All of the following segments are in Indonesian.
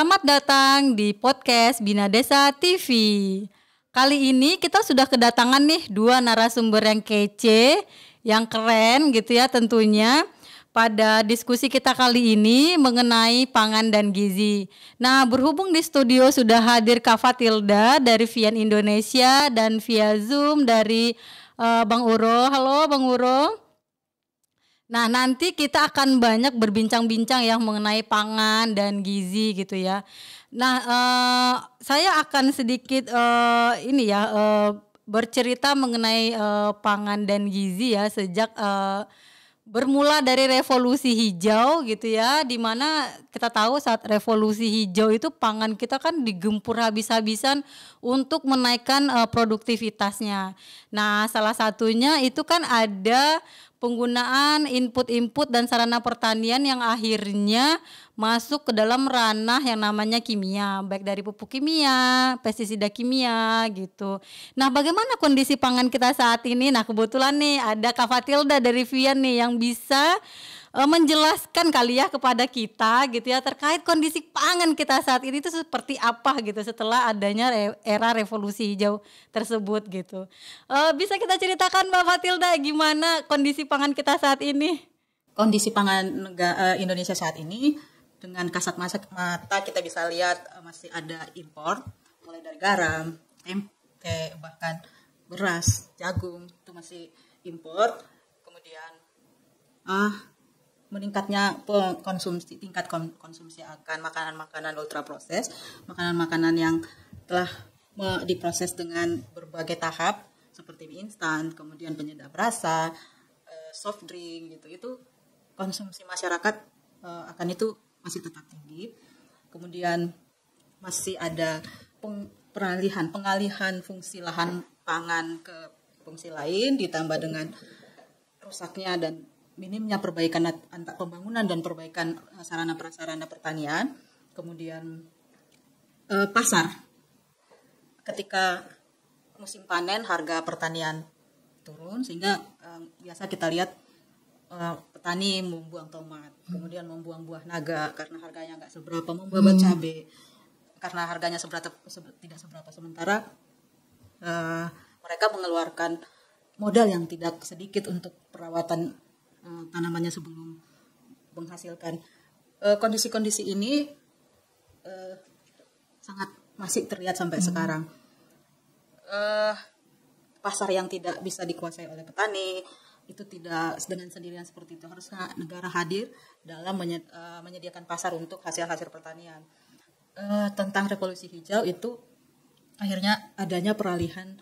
Selamat datang di podcast Bina Desa TV. Kali ini kita sudah kedatangan nih 2 narasumber yang kece, yang keren gitu ya tentunya. Pada diskusi kita kali ini mengenai pangan dan gizi. Nah, berhubung di studio sudah hadir Kak Fatilda dari Vian Indonesia dan via Zoom dari Bang Uro. Halo Bang Uro. Nah, nanti kita akan banyak berbincang-bincang yang mengenai pangan dan gizi gitu ya. Nah, saya akan sedikit bercerita mengenai pangan dan gizi ya sejak bermula dari revolusi hijau gitu ya, di mana kita tahu saat revolusi hijau itu pangan kita kan digempur habis-habisan untuk menaikkan produktivitasnya. Nah, salah satunya itu kan ada penggunaan input-input dan sarana pertanian yang akhirnya masuk ke dalam ranah yang namanya kimia, baik dari pupuk kimia, pestisida kimia gitu. Nah, bagaimana kondisi pangan kita saat ini? Nah, kebetulan nih ada Kak Fatilda dari Vian nih yang bisa menjelaskan kali ya kepada kita gitu ya terkait kondisi pangan kita saat ini itu seperti apa gitu setelah adanya era revolusi hijau tersebut gitu. Bisa kita ceritakan Mbak Fatilda gimana kondisi pangan kita saat ini? Kondisi pangan Indonesia saat ini dengan kasat mata kita bisa lihat masih ada impor, mulai dari garam, tempe, bahkan beras, jagung itu masih impor. Kemudian meningkatnya tingkat konsumsi akan makanan-makanan ultra proses, makanan-makanan yang telah diproses dengan berbagai tahap seperti mie instan, kemudian penyedap rasa, soft drink gitu. Itu konsumsi masyarakat akan itu masih tetap tinggi. Kemudian masih ada pengalihan fungsi lahan pangan ke fungsi lain ditambah dengan rusaknya dan minimnya perbaikan pembangunan dan perbaikan sarana prasarana pertanian. Kemudian pasar, ketika musim panen harga pertanian turun sehingga biasa kita lihat petani membuang tomat, kemudian membuang buah naga karena harganya nggak seberapa, membuang cabai karena harganya tidak seberapa, sementara mereka mengeluarkan modal yang tidak sedikit untuk perawatan tanamannya sebelum menghasilkan. Kondisi-kondisi ini sangat masih terlihat sampai sekarang. Pasar yang tidak bisa dikuasai oleh petani itu tidak dengan sendirian seperti itu, harusnya negara hadir dalam menyediakan pasar untuk hasil-hasil pertanian. Tentang revolusi hijau itu akhirnya adanya peralihan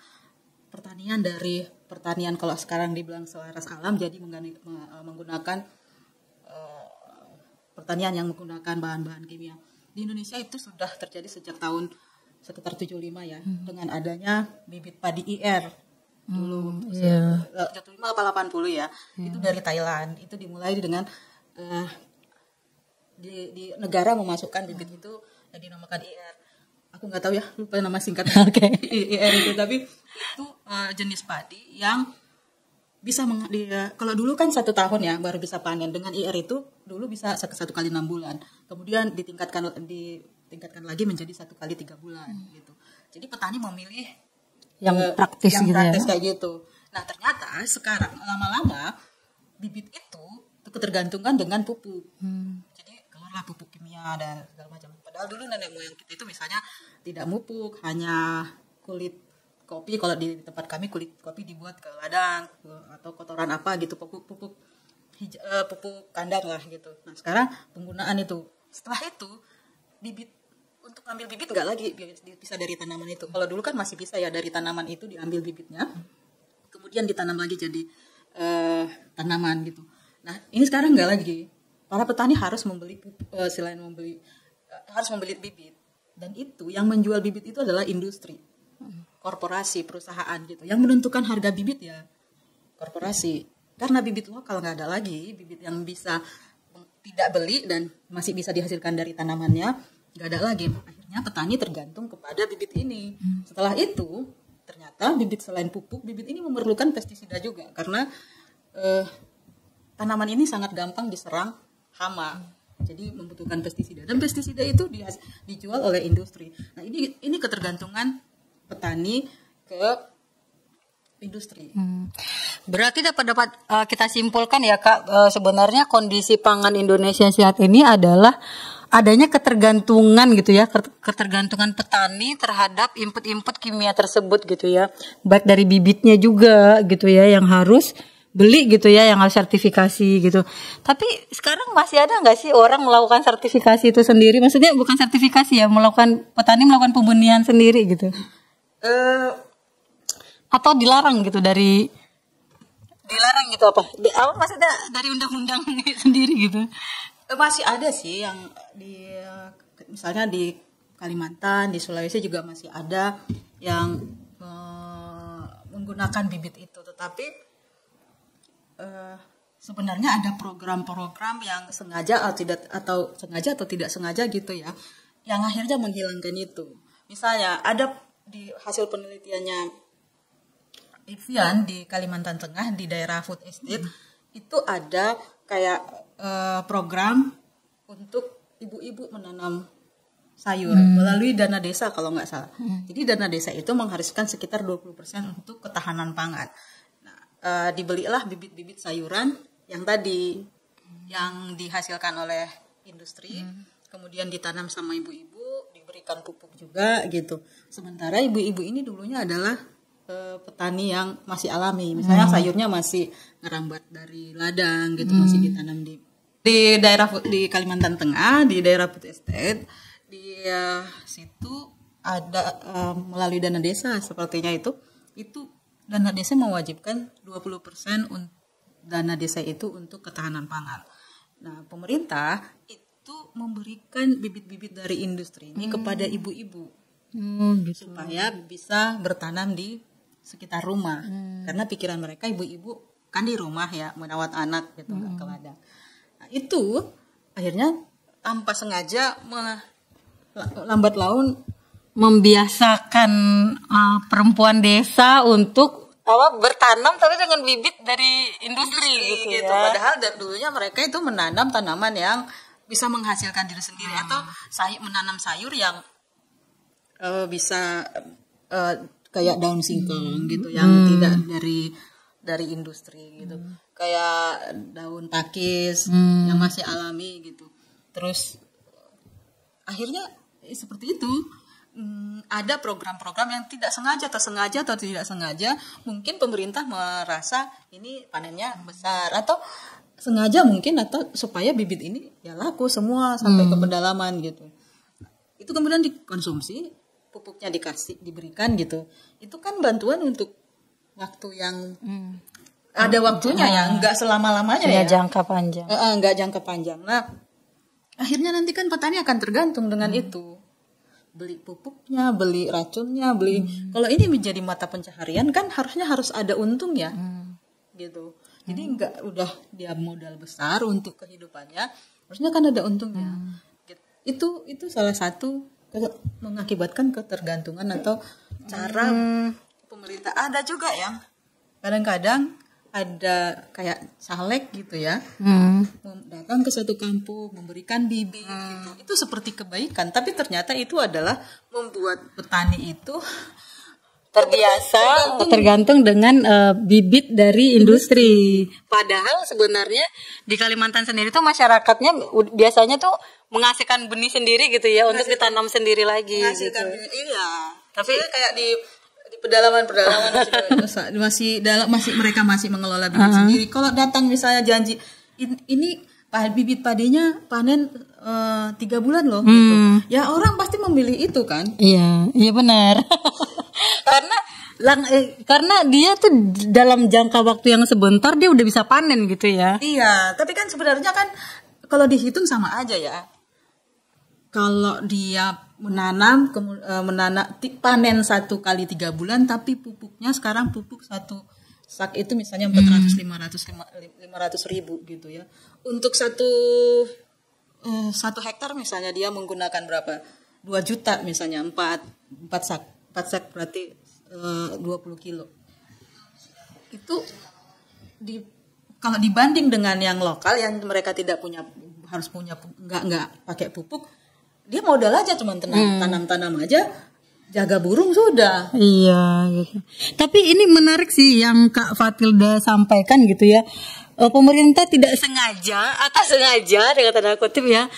pertanian dari pertanian kalau sekarang dibilang selaras alam jadi menggunakan pertanian yang menggunakan bahan-bahan kimia. Di Indonesia itu sudah terjadi sejak tahun sekitar 75 ya, dengan adanya bibit padi IR dulu 75 apa 80 ya. Itu dari Thailand. Itu dimulai dengan di negara memasukkan bibit itu yang dinamakan IR. Aku nggak tahu ya, lupa nama singkatnya. IR itu, tapi itu jenis padi yang bisa kalau dulu kan 1 tahun ya baru bisa panen. Dengan IR itu dulu bisa 1 kali 6 bulan, kemudian ditingkatkan lagi menjadi 1 kali 3 bulan gitu. Jadi petani memilih yang praktis gitu ya. Kayak gitu. Nah, ternyata sekarang lama-lama bibit itu ketergantungan dengan pupuk. Jadi keluarlah pupuk kimia dan segala macam. Padahal dulu nenek moyang kita itu misalnya tidak mupuk, hanya kulit kopi. Kalau di tempat kami kulit kopi dibuat ke ladang atau kotoran apa gitu, pupuk kandang lah gitu. Nah, sekarang penggunaan itu. Setelah itu bibit, untuk ambil bibit nggak lagi bisa dari tanaman itu. Kalau dulu kan masih bisa ya, dari tanaman itu diambil bibitnya, kemudian ditanam lagi jadi tanaman gitu. Nah, ini sekarang nggak lagi. Para petani harus membeli harus membeli bibit, dan itu yang menjual bibit itu adalah industri, korporasi, perusahaan gitu. Yang menentukan harga bibit ya korporasi, karena bibit lokal nggak ada lagi, bibit yang bisa tidak beli dan masih bisa dihasilkan dari tanamannya nggak ada lagi. Akhirnya petani tergantung kepada bibit ini. Setelah itu ternyata bibit selain pupuk, bibit ini memerlukan pestisida juga karena tanaman ini sangat gampang diserang hama. Jadi membutuhkan pestisida, dan pestisida itu dijual oleh industri. Nah, ini ketergantungan petani ke industri. Berarti dapat kita simpulkan ya Kak, sebenarnya kondisi pangan Indonesia saat ini adalah adanya ketergantungan gitu ya, ketergantungan petani terhadap input kimia tersebut gitu ya, baik dari bibitnya juga gitu ya yang harus beli gitu ya, yang harus sertifikasi gitu. Tapi sekarang masih ada nggak sih orang melakukan sertifikasi itu sendiri? Maksudnya bukan sertifikasi ya, petani melakukan pembenihan sendiri gitu. Atau dilarang gitu dilarang gitu apa maksudnya dari undang-undang sendiri gitu? Masih ada sih yang misalnya di Kalimantan, di Sulawesi juga masih ada yang menggunakan bibit itu, tetapi sebenarnya ada program-program yang sengaja atau tidak sengaja gitu ya, yang akhirnya menghilangkan itu. Misalnya ada di hasil penelitiannya Ivian di Kalimantan Tengah di daerah food estate, itu ada kayak program untuk ibu-ibu menanam sayur melalui dana desa kalau nggak salah. Jadi dana desa itu mengharuskan sekitar 20% untuk ketahanan pangan. Nah, dibelilah bibit-bibit sayuran yang tadi yang dihasilkan oleh industri, kemudian ditanam sama ibu-ibu, diberikan pupuk juga gitu. Sementara ibu-ibu ini dulunya adalah petani yang masih alami, misalnya sayurnya masih ngerambat dari ladang gitu, masih ditanam di daerah di Kalimantan Tengah, di daerah food estate, di situ ada melalui dana desa sepertinya itu dana desa mewajibkan 20% dana desa itu untuk ketahanan pangan. Nah, pemerintah itu memberikan bibit-bibit dari industri ini kepada ibu-ibu gitu, supaya bisa bertanam di sekitar rumah. Karena pikiran mereka ibu-ibu kan di rumah ya, merawat anak gitu, nggak ke ladang. Nah, itu akhirnya tanpa sengaja lambat laun membiasakan perempuan desa untuk bertanam tapi dengan bibit dari industri gitu ya. Padahal dulunya mereka itu menanam tanaman yang bisa menghasilkan diri sendiri, atau menanam sayur yang bisa kayak daun singkong gitu, yang tidak dari industri gitu, kayak daun pakis yang masih alami gitu. Terus akhirnya seperti itu. Ada program-program yang tidak sengaja atau tidak sengaja, mungkin pemerintah merasa ini panennya besar, atau sengaja mungkin, atau supaya bibit ini ya laku semua sampai ke pedalaman gitu. Itu kemudian dikonsumsi, pupuknya diberikan gitu. Itu kan bantuan untuk waktu yang ada waktunya ya, nggak selama-lamanya ya. Jangka panjang. Nggak jangka panjang. Nah, akhirnya nanti kan petani akan tergantung dengan itu. Beli pupuknya, beli racunnya, kalau ini menjadi mata pencaharian kan harus ada untung ya, gitu. Jadi nggak udah dia modal besar untuk kehidupannya, harusnya kan ada untungnya. Itu salah satu mengakibatkan ketergantungan atau cara pemerintah. Ada juga yang kadang-kadang ada kayak caleg gitu ya, datang ke satu kampung memberikan bibit gitu. Itu seperti kebaikan, tapi ternyata itu adalah membuat petani itu terbiasa tergantung dengan bibit dari industri. Padahal sebenarnya di Kalimantan sendiri tuh masyarakatnya biasanya tuh menghasilkan benih sendiri gitu ya, untuk ditanam sendiri lagi gitu. Iya. Tapi kayak di pedalaman mereka masih mengelola bibit sendiri. Kalau datang misalnya janji ini bibit padinya panen 3 bulan loh gitu. Ya orang pasti memilih itu kan. Iya benar. karena dia tuh dalam jangka waktu yang sebentar dia udah bisa panen gitu ya. Iya, tapi kan sebenarnya kan kalau dihitung sama aja ya. Kalau dia menanam panen 1 kali 3 bulan, tapi pupuknya sekarang pupuk satu sak itu misalnya 500 ribu gitu ya. Untuk satu hektar misalnya dia menggunakan berapa? 2 juta misalnya, 4 sak berarti 20 kilo. Itu kalau dibanding dengan yang lokal yang mereka tidak punya harus punya nggak pakai pupuk, dia modal aja cuman tanam aja, jaga burung sudah. Iya gitu. Tapi ini menarik sih yang Kak Fatilda sampaikan gitu ya. Pemerintah tidak sengaja atau sengaja dengan tanda kutip ya,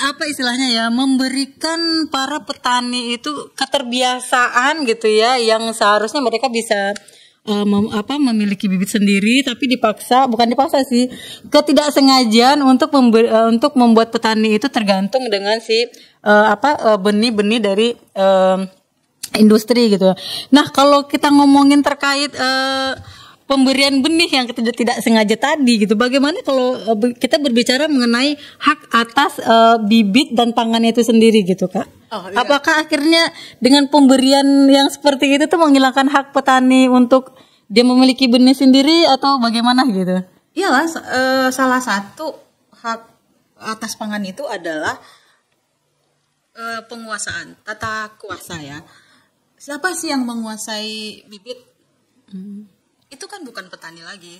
apa istilahnya ya, memberikan para petani itu keterbiasaan gitu ya, yang seharusnya mereka bisa memiliki bibit sendiri, tapi bukan dipaksa sih, ketidaksengajaan untuk membuat petani itu tergantung dengan benih-benih dari industri gitu. Nah, kalau kita ngomongin terkait pemberian benih yang tidak sengaja tadi gitu, bagaimana kalau kita berbicara mengenai hak atas bibit dan pangannya itu sendiri gitu, Kak? Oh, iya. Apakah akhirnya dengan pemberian yang seperti itu tuh menghilangkan hak petani untuk dia memiliki benih sendiri atau bagaimana gitu? Iyalah, salah satu hak atas pangan itu adalah penguasaan, tata kuasa ya. Siapa sih yang menguasai bibit? Itu kan bukan petani lagi.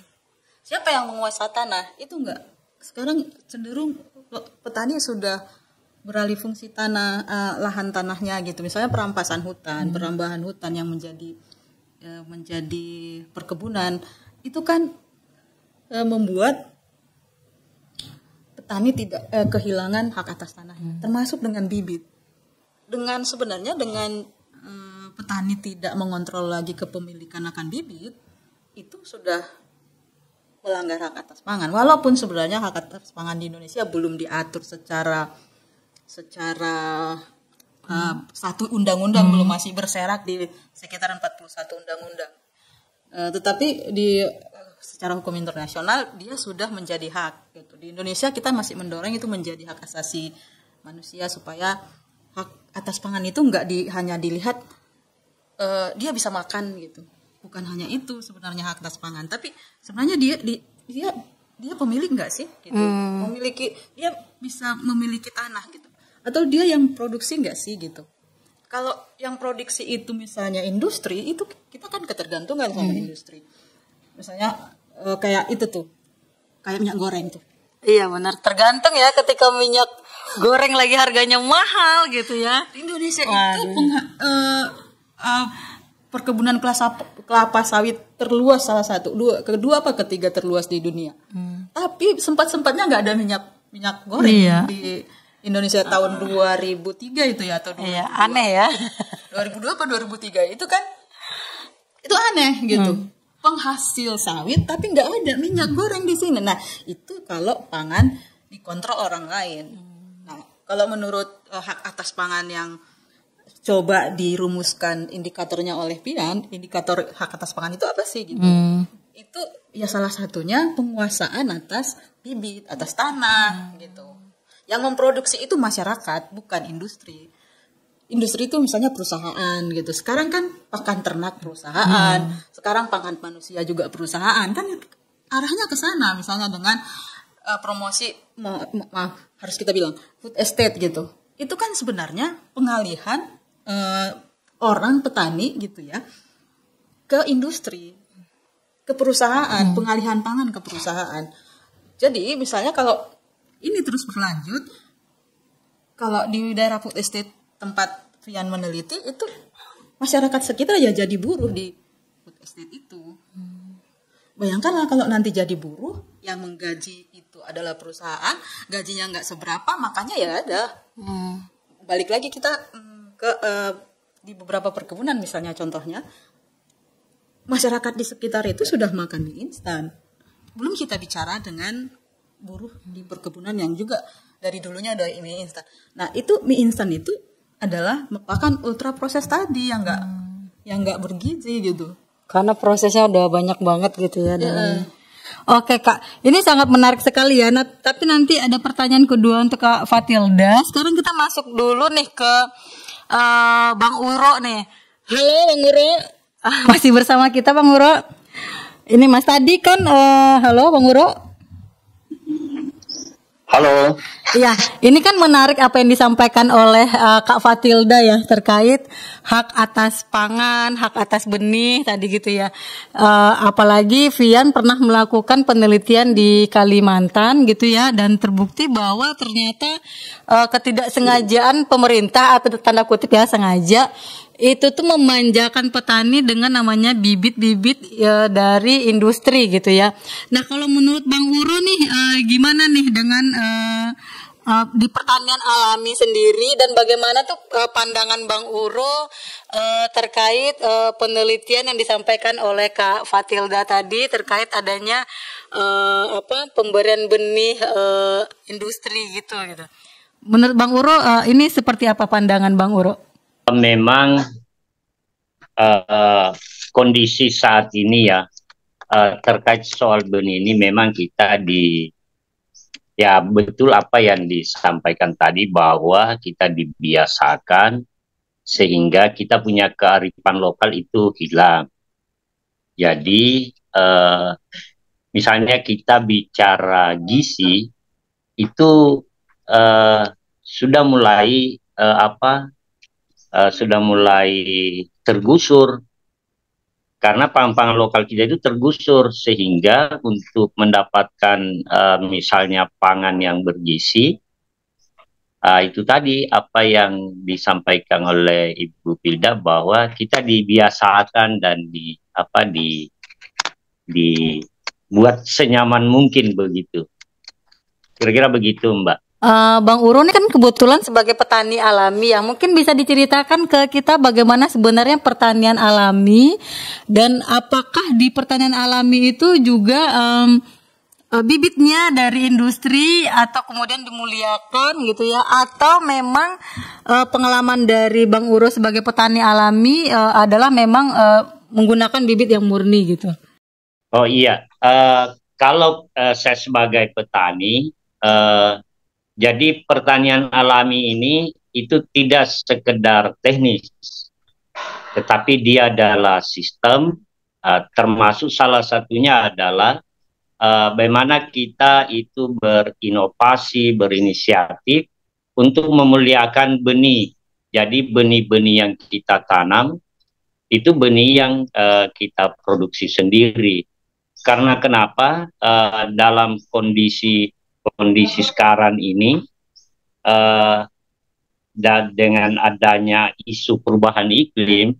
Siapa yang menguasai tanah? Itu enggak. Sekarang cenderung petani sudah beralih fungsi tanah, lahan tanahnya gitu. Misalnya perampasan hutan, perambahan hutan yang menjadi perkebunan. Itu kan membuat petani tidak kehilangan hak atas tanahnya, termasuk dengan bibit. Sebenarnya dengan petani tidak mengontrol lagi kepemilikan akan bibit, itu sudah melanggar hak atas pangan. Walaupun sebenarnya hak atas pangan di Indonesia belum diatur secara satu undang-undang, belum, masih berserak di sekitar 41 undang-undang. Tetapi secara hukum internasional dia sudah menjadi hak gitu. Di Indonesia kita masih mendorong itu menjadi hak asasi manusia, supaya hak atas pangan itu hanya dilihat dia bisa makan gitu. Bukan hanya itu sebenarnya hak atas pangan, tapi sebenarnya dia pemilik nggak sih gitu. Dia bisa memiliki tanah gitu, atau dia yang produksi nggak sih gitu. Kalau yang produksi itu misalnya industri, itu kita kan ketergantungan sama industri. Misalnya kayak itu tuh, kayak minyak goreng tuh. Iya benar, tergantung ya, ketika minyak goreng lagi harganya mahal gitu ya. Di Indonesia itu perkebunan kelapa sawit terluas, salah satu, kedua apa ketiga terluas di dunia. Tapi sempat-sempatnya nggak ada minyak goreng di Indonesia tahun 2003 itu ya, atau 2002. Iya, aneh ya. 2002 apa 2003 itu kan, itu aneh gitu. Penghasil sawit tapi nggak ada minyak goreng di sini. Nah itu kalau pangan dikontrol orang lain. Nah kalau menurut hak atas pangan yang coba dirumuskan indikatornya oleh Pian, indikator hak atas pangan itu apa sih gitu? Itu ya salah satunya penguasaan atas bibit, atas tanah gitu. Yang memproduksi itu masyarakat, bukan industri. Industri itu misalnya perusahaan gitu. Sekarang kan pakan ternak perusahaan, sekarang pangan manusia juga perusahaan, kan arahnya ke sana. Misalnya dengan promosi, harus kita bilang food estate gitu. Itu kan sebenarnya pengalihan orang petani gitu ya ke industri, ke perusahaan, pengalihan pangan ke perusahaan. Jadi misalnya kalau ini terus berlanjut, kalau di daerah food estate tempat Vian meneliti itu, masyarakat sekitar ya jadi buruh di food estate itu. Bayangkanlah kalau nanti jadi buruh, yang menggaji itu adalah perusahaan, gajinya nggak seberapa, makanya ya ada. Balik lagi kita ke di beberapa perkebunan misalnya, contohnya masyarakat di sekitar itu sudah makan mie instan. Belum kita bicara dengan buruh di perkebunan yang juga dari dulunya ada mie instan. Nah itu mie instan itu adalah merupakan ultra proses tadi yang nggak bergizi gitu. Karena prosesnya udah banyak banget gitu ya. Oke Kak, ini sangat menarik sekali ya. Nah, tapi nanti ada pertanyaan kedua untuk Kak Fatilda. Sekarang kita masuk dulu nih ke Bang Uro nih. Halo Bang Uro. Masih bersama kita Bang Uro. Ini Mas tadi kan, halo Bang Uro. Halo. Iya, ini kan menarik apa yang disampaikan oleh Kak Fatilda ya terkait hak atas pangan, hak atas benih tadi gitu ya. Apalagi Vian pernah melakukan penelitian di Kalimantan gitu ya, dan terbukti bahwa ternyata ketidaksengajaan pemerintah atau tanda kutip ya sengaja itu tuh memanjakan petani dengan namanya bibit-bibit ya, dari industri gitu ya. Nah kalau menurut Bang Uro nih gimana nih dengan di pertanian alami sendiri, dan bagaimana tuh pandangan Bang Uro terkait penelitian yang disampaikan oleh Kak Fatilda tadi terkait adanya pemberian benih industri gitu. Menurut Bang Uro ini seperti apa pandangan Bang Uro? Memang kondisi saat ini ya terkait soal benih ini memang kita ya betul apa yang disampaikan tadi bahwa kita dibiasakan sehingga kita punya kearifan lokal itu hilang. Jadi misalnya kita bicara gizi itu sudah mulai sudah mulai tergusur karena pangan-pangan lokal kita itu tergusur, sehingga untuk mendapatkan misalnya pangan yang bergizi itu tadi apa yang disampaikan oleh Ibu Pilda bahwa kita dibiasakan dan dibuat senyaman mungkin begitu. Kira-kira begitu, Mbak. Bang Uro ini kan kebetulan sebagai petani alami ya, mungkin bisa diceritakan ke kita bagaimana sebenarnya pertanian alami, dan apakah di pertanian alami itu juga bibitnya dari industri atau kemudian dimuliakan gitu ya, atau memang pengalaman dari Bang Uro sebagai petani alami adalah memang menggunakan bibit yang murni gitu. Oh iya, kalau saya sebagai petani jadi pertanian alami ini itu tidak sekedar teknis, tetapi dia adalah sistem, termasuk salah satunya adalah bagaimana kita itu berinovasi, berinisiatif untuk memuliakan benih. Jadi benih-benih yang kita tanam itu benih yang kita produksi sendiri. Karena kenapa? Dalam kondisi sekarang ini dan dengan adanya isu perubahan iklim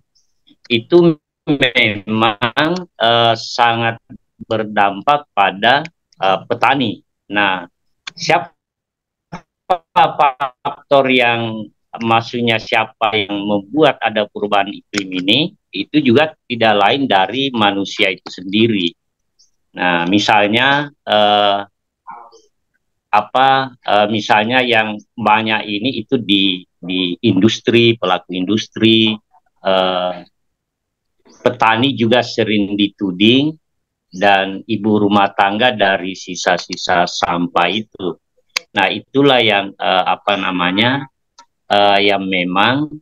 itu memang sangat berdampak pada petani. Nah, siapa faktor yang maksudnya siapa yang membuat ada perubahan iklim ini? Itu juga tidak lain dari manusia itu sendiri. Nah, misalnya misalnya yang banyak ini itu di industri, pelaku industri, petani juga sering dituding, dan ibu rumah tangga dari sisa-sisa sampah itu. Nah, itulah yang yang memang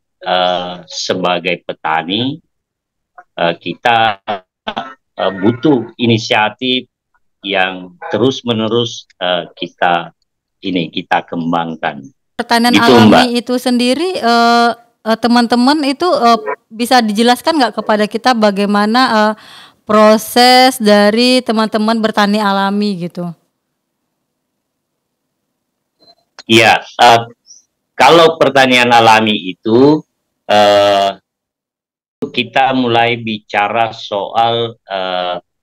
sebagai petani kita butuh inisiatif yang terus-menerus kita kembangkan. Pertanian gitu, alami Mbak. itu sendiri teman-teman itu bisa dijelaskan nggak kepada kita bagaimana proses dari teman-teman bertani alami gitu? Iya, kalau pertanian alami itu kita mulai bicara soal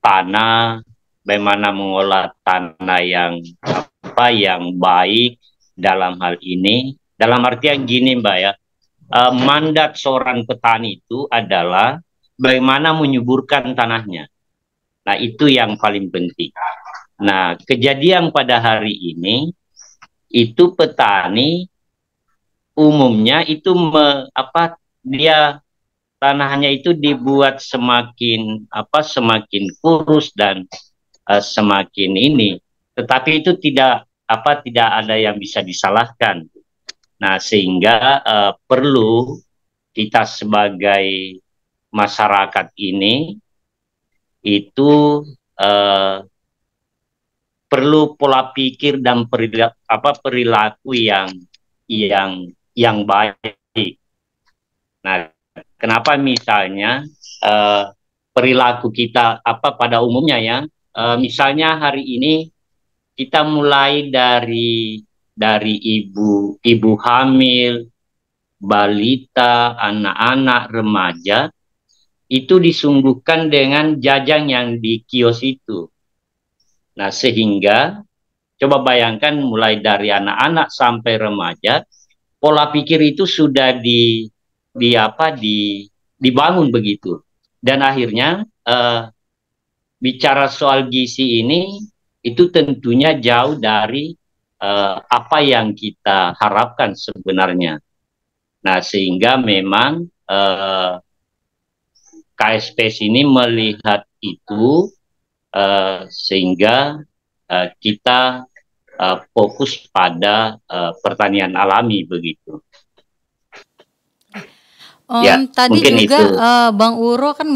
tanah, bagaimana mengolah tanah yang baik dalam hal ini. Dalam artian gini, Mbak ya, mandat seorang petani itu adalah bagaimana menyuburkan tanahnya. Nah, itu yang paling penting. Nah, kejadian pada hari ini itu petani umumnya itu dia tanahnya itu dibuat semakin kurus dan semakin ini, tetapi itu tidak ada yang bisa disalahkan. Nah, sehingga perlu kita sebagai masyarakat ini itu perlu pola pikir dan perilaku yang baik. Nah, kenapa misalnya eh, perilaku kita pada umumnya ya, misalnya hari ini kita mulai dari ibu hamil, balita, anak-anak, remaja itu disungguhkan dengan jajang yang di kios itu. Nah, sehingga coba bayangkan mulai dari anak-anak sampai remaja, pola pikir itu sudah di apa dibangun begitu. Dan akhirnya bicara soal gizi ini itu tentunya jauh dari apa yang kita harapkan sebenarnya. Nah, sehingga memang KSPS ini melihat itu sehingga kita fokus pada pertanian alami begitu. Ya, Tadi mungkin juga itu. Bang Uro kan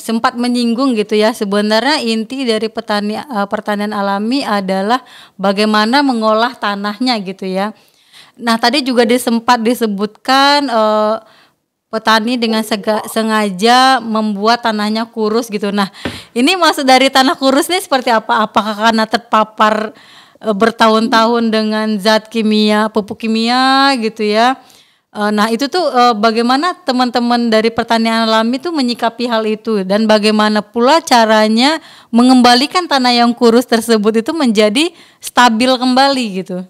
sempat menyinggung gitu ya, sebenarnya inti dari pertanian alami adalah bagaimana mengolah tanahnya gitu ya. Nah, tadi juga sempat disebutkan petani dengan sengaja membuat tanahnya kurus gitu. Nah, ini maksud dari tanah kurus ini seperti apa? Apakah karena terpapar bertahun-tahun dengan zat kimia, pupuk kimia gitu ya? Nah, itu tuh bagaimana teman-teman dari pertanian alami tuh menyikapi hal itu, dan bagaimana pula caranya mengembalikan tanah yang kurus tersebut itu menjadi stabil kembali gitu.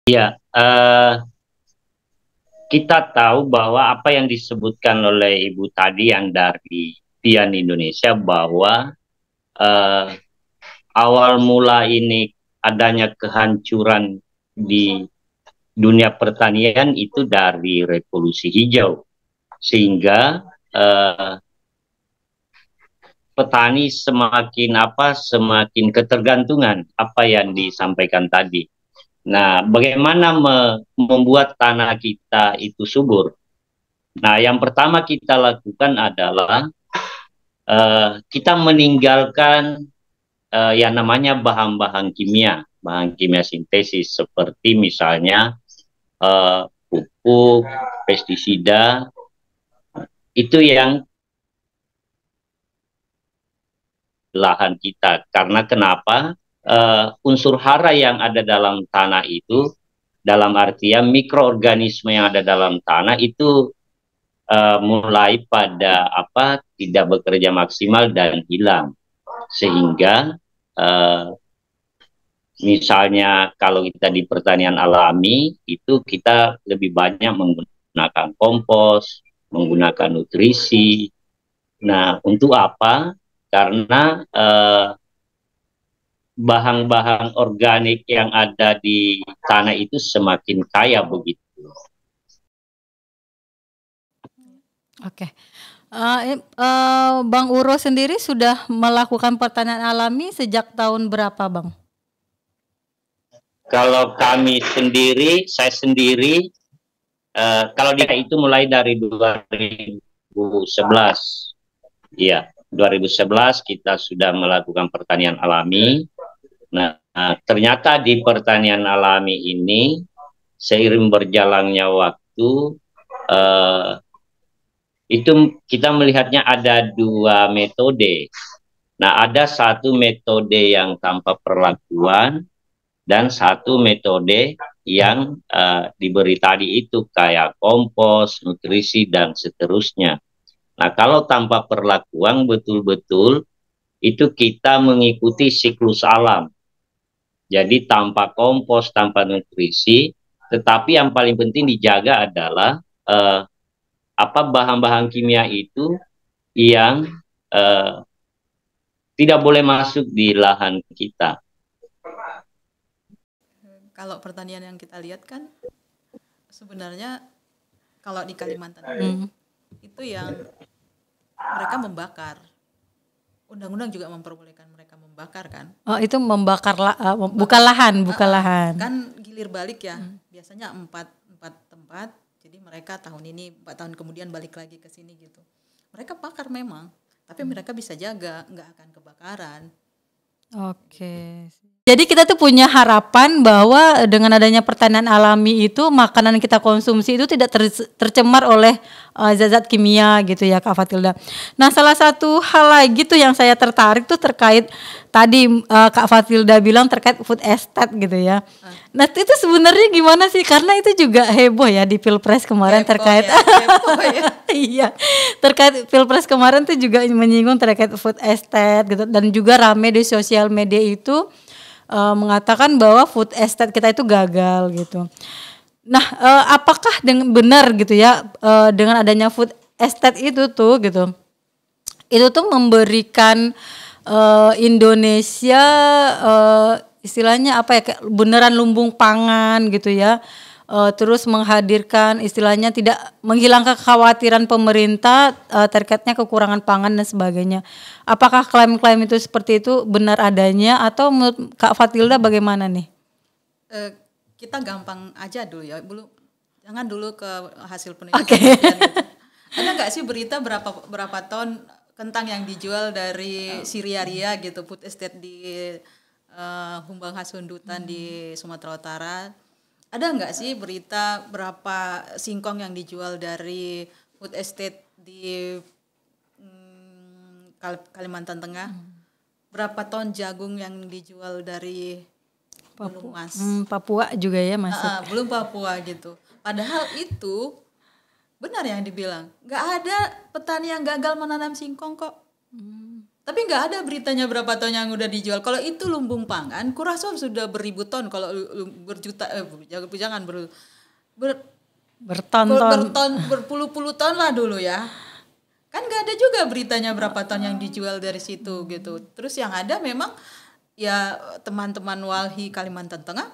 Ya, kita tahu bahwa apa yang disebutkan oleh Ibu tadi yang dari Tian Indonesia bahwa awal mula ini adanya kehancuran di dunia pertanian itu dari revolusi hijau, sehingga petani semakin ketergantungan apa yang disampaikan tadi. Nah, bagaimana membuat tanah kita itu subur? Nah, yang pertama kita lakukan adalah kita meninggalkan yang namanya bahan kimia sintesis seperti misalnya pupuk, pestisida, itu yang lahan kita. Karena kenapa? Unsur hara yang ada dalam tanah itu, dalam artian mikroorganisme yang ada dalam tanah itu mulai pada tidak bekerja maksimal dan hilang, sehingga misalnya kalau kita di pertanian alami itu kita lebih banyak menggunakan kompos, menggunakan nutrisi. Nah, untuk apa? Karena bahan-bahan organik yang ada di tanah itu semakin kaya begitu. Oke. Bang Uro sendiri sudah melakukan pertanian alami sejak tahun berapa, Bang? Kalau saya sendiri, kalau dia itu mulai dari 2011. Iya, 2011 kita sudah melakukan pertanian alami. Nah, ternyata di pertanian alami ini, seiring berjalannya waktu, itu kita melihatnya ada dua metode. Nah, ada satu metode yang tanpa perlakuan dan satu metode yang diberi tadi itu kayak kompos, nutrisi, dan seterusnya. Nah, kalau tanpa perlakuan betul-betul itu kita mengikuti siklus alam. Jadi tanpa kompos, tanpa nutrisi, tetapi yang paling penting dijaga adalah bahan-bahan kimia itu yang tidak boleh masuk di lahan kita. Kalau pertanian yang kita lihat kan sebenarnya kalau di Kalimantan itu yang mereka membakar. Undang-undang juga memperbolehkan mereka membakar kan. Oh, itu membakar bukan lahan. Kan gilir balik ya. Biasanya 4 tempat. Jadi mereka tahun ini 4 tahun kemudian balik lagi ke sini gitu. Mereka bakar memang, tapi mereka bisa jaga, nggak akan kebakaran. Oke. Jadi kita tuh punya harapan bahwa dengan adanya pertanian alami itu makanan yang kita konsumsi itu tidak tercemar oleh zat-zat kimia gitu ya Kak Fatilda. Nah salah satu hal lagi tuh yang saya tertarik tuh terkait tadi Kak Fatilda bilang terkait food estate gitu ya. Nah itu sebenarnya gimana sih? Karena itu juga heboh ya di Pilpres kemarin terkait heboh ya. iya terkait Pilpres kemarin tuh juga menyinggung terkait food estate gitu dan juga rame di sosial media itu mengatakan bahwa food estate kita itu gagal gitu. Nah, apakah benar gitu ya dengan adanya food estate itu tuh gitu, itu tuh memberikan Indonesia istilahnya apa ya kayak beneran lumbung pangan gitu ya. Terus menghadirkan istilahnya tidak menghilangkan kekhawatiran pemerintah terkaitnya kekurangan pangan dan sebagainya. Apakah klaim-klaim itu seperti itu benar adanya atau menurut Kak Fatilda bagaimana nih? Kita gampang aja dulu ya, jangan dulu ke hasil penelitian. Okay. Gitu. Ada nggak sih berita berapa ton kentang yang dijual dari Syria gitu, food estate di Humbang Hasundutan di Sumatera Utara? Ada nggak sih berita berapa singkong yang dijual dari food estate di Kalimantan Tengah? Berapa ton jagung yang dijual dari Papua juga ya masuk. Belum Papua gitu. Padahal itu benar yang dibilang. Nggak ada petani yang gagal menanam singkong kok. Tapi nggak ada beritanya berapa ton yang udah dijual. Kalau itu lumbung pangan, kurasa sudah beribu ton. Kalau berjuta, jangan berpuluh-puluh ton lah dulu ya. Kan nggak ada juga beritanya berapa ton yang dijual dari situ gitu. Terus yang ada memang ya teman-teman Walhi Kalimantan Tengah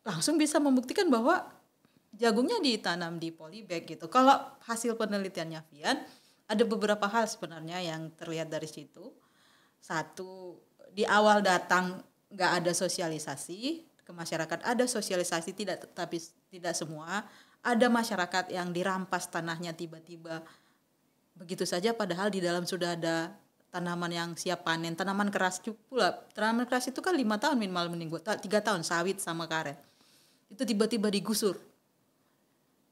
langsung bisa membuktikan bahwa jagungnya ditanam di polybag gitu. Kalau hasil penelitiannya Vian, ada beberapa hal sebenarnya yang terlihat dari situ. Satu, di awal datang nggak ada sosialisasi ke masyarakat, ada sosialisasi tapi tidak semua. Ada masyarakat yang dirampas tanahnya tiba-tiba begitu saja, padahal di dalam sudah ada tanaman yang siap panen, tanaman keras pula. Tanaman keras itu kan 5 tahun minimal menunggu, 3 tahun sawit sama karet. Itu tiba-tiba digusur.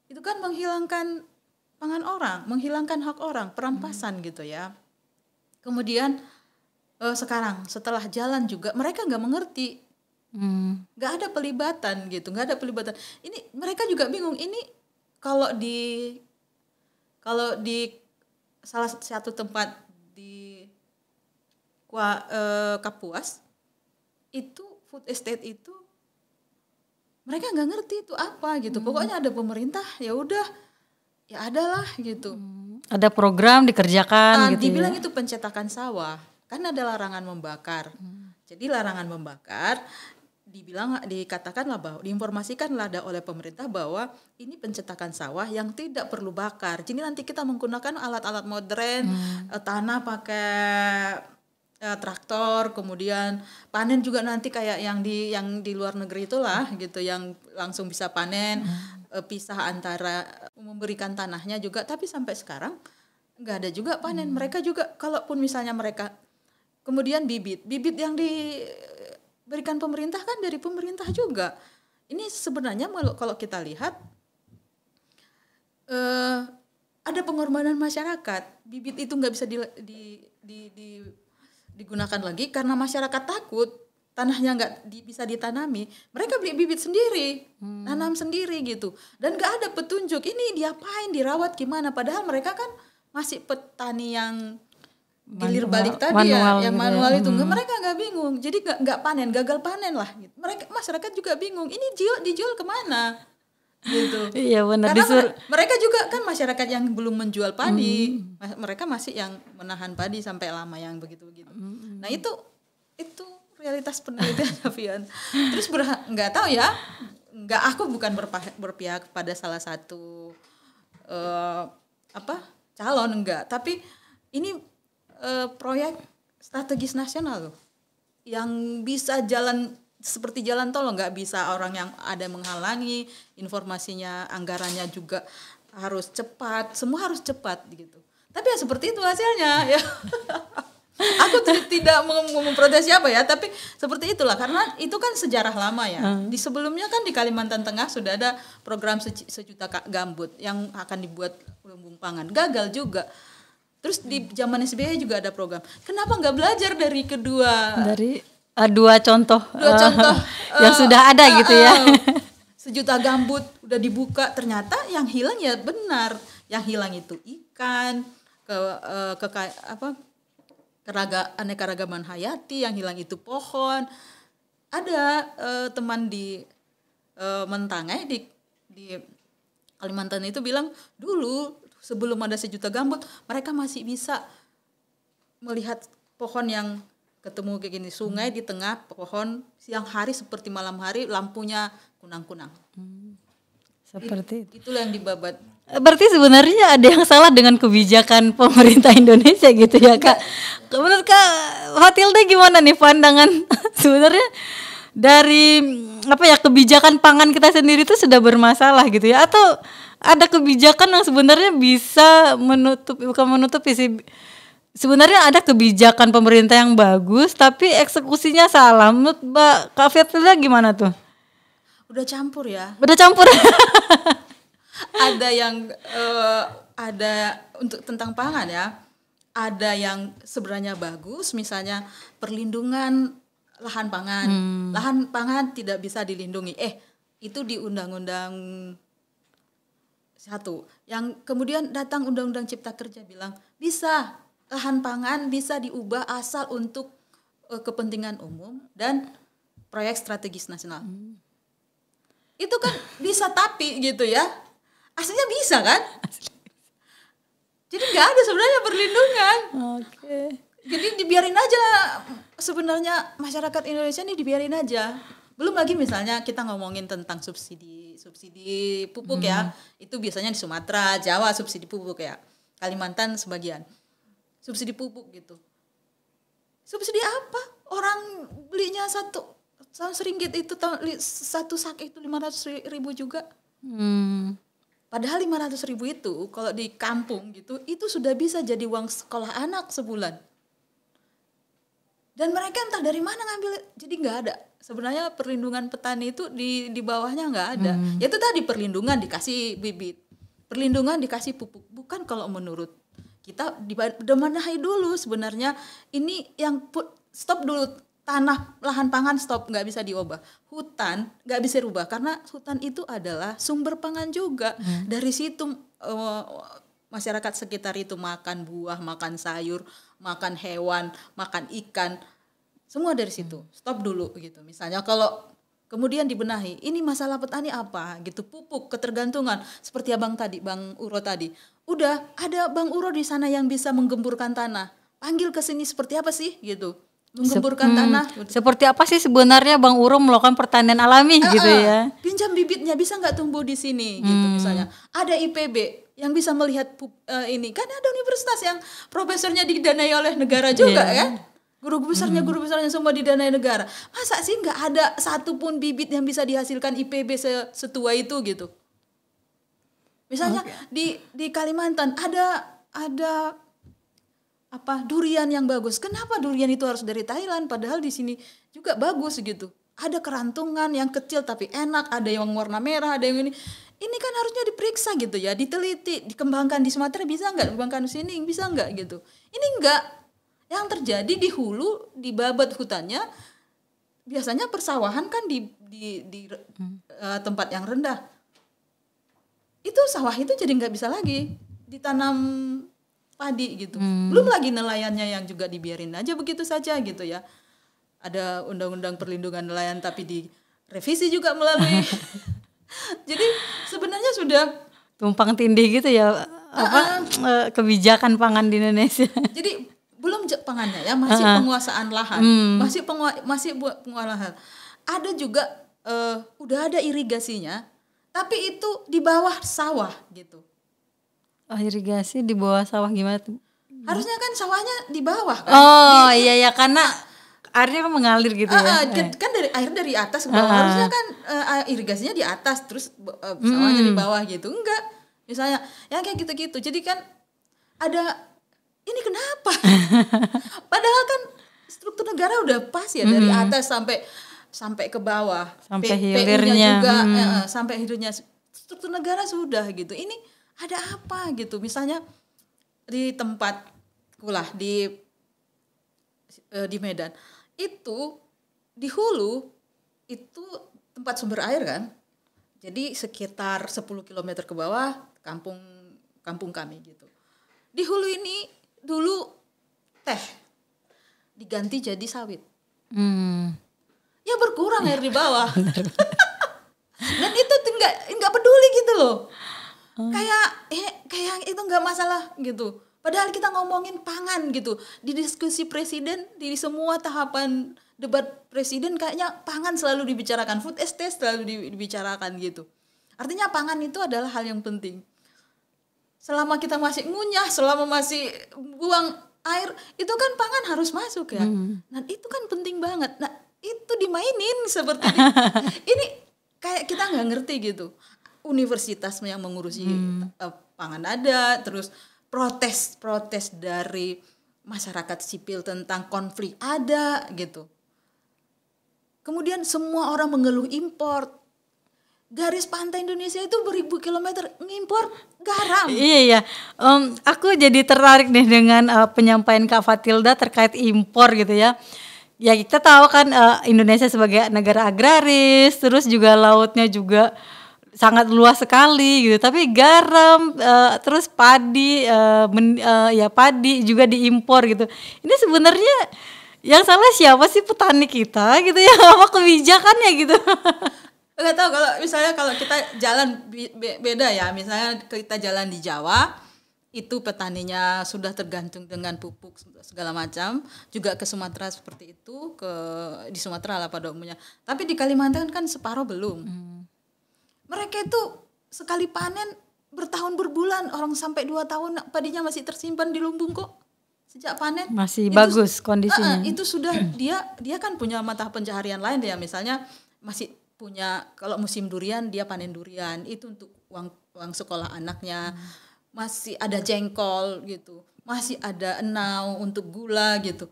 Itu kan menghilangkan pangan orang, menghilangkan hak orang, perampasan gitu ya. Kemudian sekarang setelah jalan juga mereka nggak mengerti, nggak ada pelibatan gitu, nggak ada pelibatan. Ini mereka juga bingung. Ini kalau di salah satu tempat di Kapuas itu food estate itu mereka nggak ngerti itu apa gitu. Pokoknya ada pemerintah ya udah ya adalah gitu. Ada program dikerjakan gitu. Dibilang ya? Itu pencetakan sawah, kan ada larangan membakar. Jadi larangan membakar dikatakanlah bahwa diinformasikanlah oleh pemerintah bahwa ini pencetakan sawah yang tidak perlu bakar. Jadi nanti kita menggunakan alat-alat modern, tanah pakai traktor, kemudian panen juga nanti kayak yang di luar negeri itulah gitu, yang langsung bisa panen, pisah antara memberikan tanahnya juga. Tapi sampai sekarang nggak ada juga panen. Mereka juga kalaupun misalnya mereka kemudian bibit yang diberikan pemerintah kan dari pemerintah juga. Ini sebenarnya kalau kita lihat ada pengorbanan masyarakat. Bibit itu nggak bisa digunakan lagi karena masyarakat takut tanahnya nggak bisa ditanami. Mereka beli bibit sendiri, tanam sendiri gitu, dan nggak ada petunjuk ini diapain, dirawat gimana. Padahal mereka kan masih petani yang gilir balik tadi yang manual itu. Mereka nggak bingung, jadi nggak panen, gagal panen lah. Gitu. Masyarakat juga bingung, ini dijual kemana? Gitu. Iya benar. Karena mereka juga kan masyarakat yang belum menjual padi, mereka masih yang menahan padi sampai lama yang begitu-begitu. Nah itu realitas penelitian Vian. Terus nggak tahu ya, aku bukan berpihak pada salah satu calon, enggak. Tapi ini proyek strategis nasional loh, yang bisa jalan seperti jalan tol, nggak bisa orang yang ada menghalangi, informasinya, anggarannya juga harus cepat, semua harus cepat gitu. Tapi ya seperti itu hasilnya ya. Aku tidak memprotes siapa ya, tapi seperti itulah karena itu kan sejarah lama ya. Di sebelumnya kan di Kalimantan Tengah sudah ada program sejuta gambut yang akan dibuat lumbung pangan, gagal juga. Terus di zaman SBY juga ada program. Kenapa nggak belajar dari dua contoh yang sudah ada gitu ya. Sejuta gambut udah dibuka, ternyata yang hilang ya benar, yang hilang itu ikan, keanekaragaman hayati, yang hilang itu pohon. Ada teman di Mentangai di Kalimantan itu bilang dulu sebelum ada sejuta gambut mereka masih bisa melihat pohon yang ketemu kayak gini, sungai di tengah pohon, siang hari seperti malam hari lampunya kunang-kunang. Seperti itu. Itulah yang dibabat. Berarti sebenarnya ada yang salah dengan kebijakan pemerintah Indonesia gitu ya Kak. Menurut Kak Fatilda gimana nih pandangan sebenarnya dari kebijakan pangan kita sendiri itu sudah bermasalah gitu ya, atau ada kebijakan yang sebenarnya bisa menutupi sih. Sebenarnya ada kebijakan pemerintah yang bagus tapi eksekusinya salah. Menurut Kak Fatilda gimana tuh? Udah campur ya. Udah campur. Ada yang ada untuk tentang pangan ya. Ada yang sebenarnya bagus, misalnya perlindungan lahan pangan. Lahan pangan tidak bisa dilindungi. Itu di Undang-Undang 1. Yang kemudian datang Undang-Undang Cipta Kerja bilang bisa lahan pangan bisa diubah asal untuk kepentingan umum dan proyek strategis nasional. Itu kan bisa tapi gitu ya. Aslinya bisa kan? Jadi nggak ada sebenarnya perlindungan. Oke. Jadi dibiarin aja, sebenarnya masyarakat Indonesia ini dibiarin aja. Belum lagi misalnya kita ngomongin tentang subsidi pupuk ya. Itu biasanya di Sumatera, Jawa subsidi pupuk ya. Kalimantan sebagian. Subsidi pupuk gitu. Subsidi apa? Orang belinya RM100 itu satu sak itu 500.000 juga. Padahal 500.000 itu kalau di kampung gitu itu sudah bisa jadi uang sekolah anak sebulan. Dan mereka entah dari mana ngambil, jadi nggak ada. Sebenarnya perlindungan petani itu di bawahnya nggak ada. Itu tadi perlindungan dikasih bibit, perlindungan dikasih pupuk. Bukan kalau menurut kita dibenahi dulu sebenarnya ini yang stop dulu. Tanah, lahan pangan stop, nggak bisa diubah. Hutan nggak bisa rubah karena hutan itu adalah sumber pangan juga. Dari situ masyarakat sekitar itu makan buah, makan sayur, makan hewan, makan ikan, semua dari situ. Stop dulu gitu. Misalnya kalau kemudian dibenahi, ini masalah petani apa gitu, pupuk, ketergantungan. Seperti Bang Uro tadi. Udah ada Bang Uro di sana yang bisa menggemburkan tanah. Panggil ke sini seperti apa sih gitu. Menggemburkan tanah. Seperti apa sih sebenarnya Bang Uro melakukan pertanian alami gitu ya? Pinjam bibitnya bisa nggak tumbuh di sini gitu misalnya. Ada IPB yang bisa melihat ini kan ada universitas yang profesornya didanai oleh negara juga kan? Guru besarnya semua didanai negara. Masa sih nggak ada satupun bibit yang bisa dihasilkan IPB setua itu gitu? Misalnya di Kalimantan ada durian yang bagus. Kenapa durian itu harus dari Thailand padahal di sini juga bagus gitu. Ada kerantungan yang kecil tapi enak, ada yang warna merah, ada yang ini. Ini kan harusnya diperiksa gitu ya, diteliti, dikembangkan di Sumatera bisa enggak, dikembangkan di sini bisa enggak gitu. Ini enggak. Yang terjadi di hulu, di babat hutannya biasanya persawahan kan di tempat yang rendah. Itu sawah itu jadi enggak bisa lagi ditanam padi gitu. Belum lagi nelayannya yang juga dibiarin aja begitu saja gitu ya. Ada undang-undang perlindungan nelayan tapi direvisi juga melalui. Jadi sebenarnya sudah tumpang tindih gitu ya kebijakan pangan di Indonesia. Jadi belum pangannya ya, masih penguasaan lahan. Masih penguasaan lahan. Ada juga udah ada irigasinya tapi itu di bawah sawah gitu. Irigasi di bawah sawah gimana tuh? Harusnya kan sawahnya di bawah kan. Iya karena airnya kan mengalir gitu ya. Kan air dari atas ke bawah. Harusnya kan irigasinya di atas terus sawahnya di bawah gitu. Enggak. Misalnya yang kayak gitu-gitu. Jadi kan ada ini kenapa? Padahal kan negara udah pas ya dari atas sampai ke bawah, Sampai PU-nya hilirnya. juga sampai hilirnya struktur negara sudah gitu. Ini ada apa gitu? Misalnya di tempat kulah di Medan itu di hulu itu tempat sumber air kan. Jadi sekitar 10 km ke bawah kampung kami gitu. Di hulu ini dulu teh diganti jadi sawit. Ya berkurang air di bawah. Dan itu nggak peduli gitu loh. Kayak itu nggak masalah gitu. Padahal kita ngomongin pangan gitu. Di diskusi presiden, di semua tahapan debat presiden kayaknya pangan selalu dibicarakan, food estate selalu dibicarakan gitu. Artinya pangan itu adalah hal yang penting. Selama kita masih ngunyah, selama masih buang air, itu kan pangan harus masuk ya. Nah itu kan penting banget. Nah itu dimainin seperti ini kayak kita nggak ngerti gitu. Universitas yang mengurusi pangan ada, terus protes dari masyarakat sipil tentang konflik ada gitu. Kemudian semua orang mengeluh impor. Garis pantai Indonesia itu beribu kilometer ngimpor garam. Iya. Aku jadi tertarik nih dengan penyampaian Kak Fatilda terkait impor gitu ya. Ya kita tahu kan Indonesia sebagai negara agraris, terus juga lautnya juga sangat luas sekali gitu. Tapi garam, terus padi, padi juga diimpor gitu. Ini sebenarnya yang salah siapa sih, petani kita gitu ya, apa kebijakannya gitu? Nggak tahu kalau kita jalan beda ya, misalnya kita jalan di Jawa itu petaninya sudah tergantung dengan pupuk segala macam, juga ke Sumatera seperti itu, di Sumatera lah pada umumnya. Tapi di Kalimantan kan separuh belum. Mereka itu sekali panen bertahun berbulan, orang sampai 2 tahun padinya masih tersimpan di lumbung kok. Sejak panen masih itu, bagus kondisinya. Itu sudah dia kan punya mata pencaharian lain ya, misalnya masih punya, kalau musim durian dia panen durian itu untuk uang sekolah anaknya. Masih ada jengkol gitu, masih ada enau untuk gula gitu.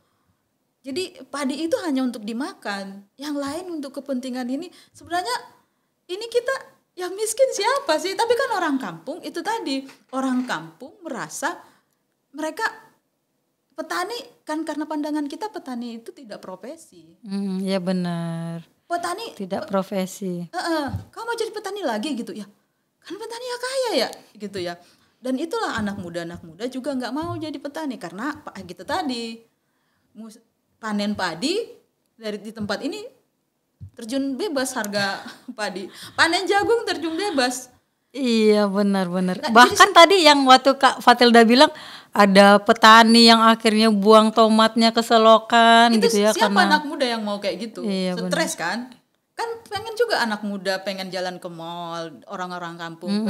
Jadi padi itu hanya untuk dimakan, yang lain untuk kepentingan ini. Sebenarnya ini kita yang miskin siapa sih? Tapi kan orang kampung itu tadi, orang kampung merasa mereka petani kan, karena pandangan kita petani itu tidak profesi. Ya benar. Petani tidak profesi. Kamu mau jadi petani lagi gitu ya? Kan petani ya kaya ya gitu ya. Dan itulah anak muda juga nggak mau jadi petani karena gitu tadi panen padi di tempat ini terjun bebas harga padi. Panen jagung terjun bebas. Iya benar. Nah, bahkan tadi yang waktu Kak Fatilda bilang ada petani yang akhirnya buang tomatnya ke selokan itu gitu ya. Siapa karena anak muda yang mau kayak gitu? Iya, stres kan? Kan pengen juga anak muda pengen jalan ke mall, orang-orang kampung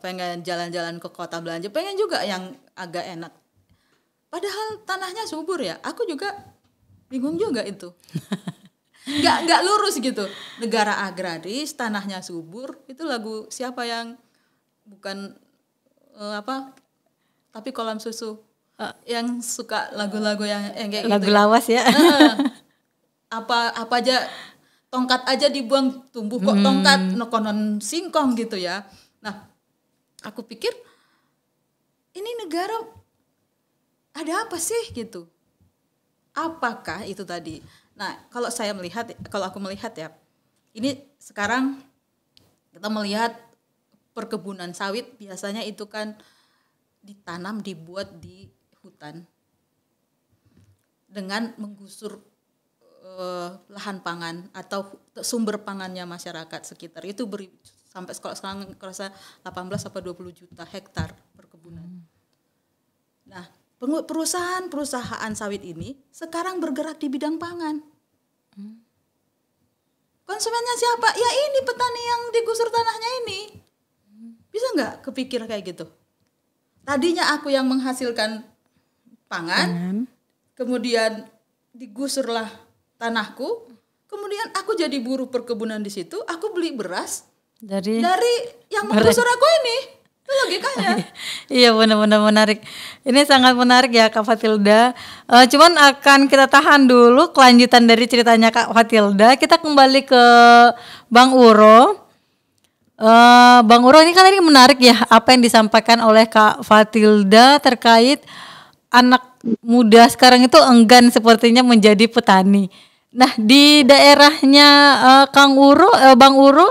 pengen jalan-jalan ke kota belanja, pengen juga yang agak enak. Padahal tanahnya subur ya. Aku juga bingung juga itu. Nggak lurus gitu. Negara agraris, tanahnya subur. Itu lagu siapa yang bukan tapi kolam susu yang suka lagu-lagu yang kayak lagu gitu. lawas ya. Apa aja tongkat aja dibuang tumbuh kok tongkat konon singkong gitu ya. Nah, aku pikir ini negara ada apa sih gitu? Apakah itu tadi? Nah, kalau aku melihat ya, ini sekarang kita melihat perkebunan sawit biasanya itu kan dibuat di hutan dengan menggusur lahan pangan atau sumber pangannya masyarakat sekitar itu sampai sekarang kerasa 18 sampai 20 juta hektar perkebunan. Nah, perusahaan sawit ini sekarang bergerak di bidang pangan. Konsumennya siapa? Ya ini petani yang digusur tanahnya ini. Bisa nggak kepikir kayak gitu? Tadinya aku yang menghasilkan pangan. Kemudian digusturlah tanahku, kemudian aku jadi buruh perkebunan di situ, aku beli beras dari yang menggusur aku ini. Itu logikanya. Iya benar-benar menarik. Ini sangat menarik ya Kak Fatilda. Cuman akan kita tahan dulu kelanjutan dari ceritanya Kak Fatilda. Kita kembali ke Bang Uro. Bang Uro ini kan tadi menarik ya apa yang disampaikan oleh Kak Fatilda terkait anak muda sekarang itu enggan sepertinya menjadi petani. Nah di daerahnya Kang Uro, Bang Uro,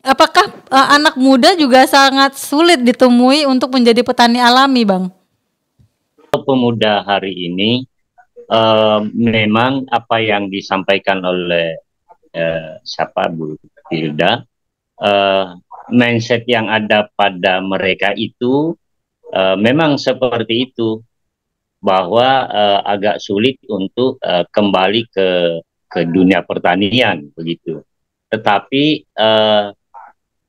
apakah anak muda juga sangat sulit ditemui untuk menjadi petani alami, Bang? Pemuda hari ini memang apa yang disampaikan oleh siapa Bu Hilda, mindset yang ada pada mereka itu memang seperti itu, bahwa agak sulit untuk kembali ke dunia pertanian begitu. Tetapi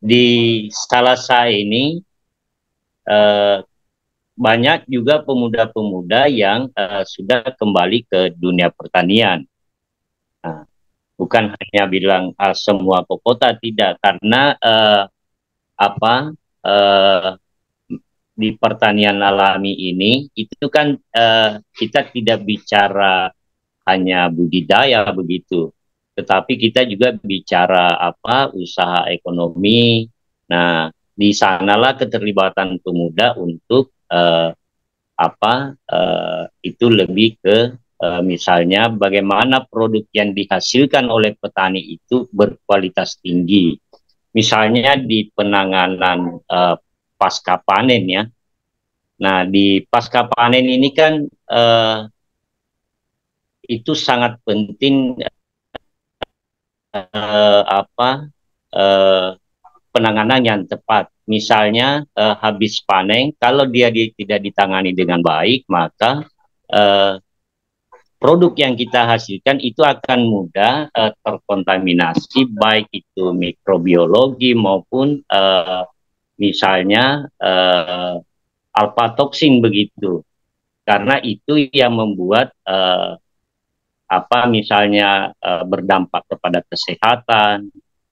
di Salasa ini banyak juga pemuda-pemuda yang sudah kembali ke dunia pertanian. Nah, bukan hanya bilang semua ke kota, tidak, karena di pertanian alami ini itu kan kita tidak bicara hanya budidaya begitu, tetapi kita juga bicara usaha ekonomi. Nah, di sanalah keterlibatan pemuda untuk itu lebih ke misalnya bagaimana produk yang dihasilkan oleh petani itu berkualitas tinggi. Misalnya di penanganan pasca panen ya. Nah, di pasca panen ini kan itu sangat penting penanganan yang tepat. Misalnya habis panen, kalau dia tidak ditangani dengan baik, maka produk yang kita hasilkan itu akan mudah terkontaminasi, baik itu mikrobiologi maupun misalnya alpha-toksin begitu. Karena itu yang membuat misalnya berdampak kepada kesehatan.